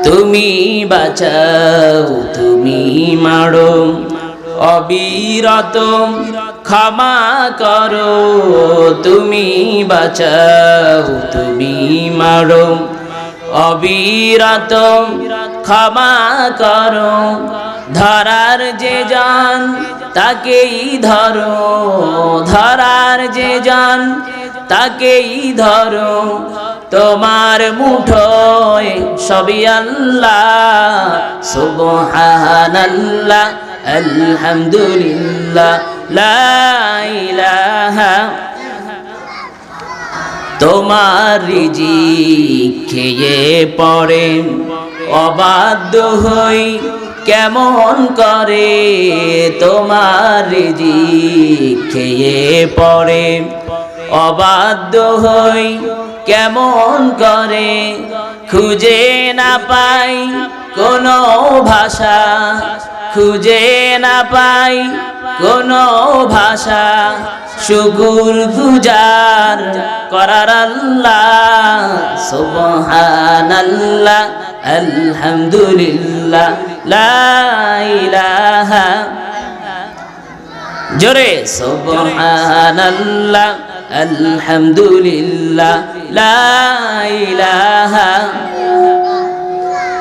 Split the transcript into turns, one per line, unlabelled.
তুমি বাঁচাও তুমি মারো অবিরত ক্ষমা করো তুমি বাঁচাও তুমি মারো অবিরত ক্ষমা করো ধরার যে জান তাকেই ধরো ধরার যে জান তাকেই ধরো তোমার মুঠোয় সবই আল্লাহ সুবহানাল্লাহ আলহামদুলিল্লাহ লা ইলাহা তোমার রিজিক খেয়ে পড়ে অবাধ্য হই কেমন করে তোমার রিজিক খেয়ে পড়ে অবাধ্য হই কেমন করে খুঁজে না পাই কোনো ভাষা খুঁজে না পাই কোনো ভাষা শুকুর গুজার করার আল্লাহ সুবহানাল্লাহ আলহামদুলিল্লাহ লা ইলাহা জোরে সুবহানাল্লাহ আলহামদুলিল্লাহ লা ইলাহা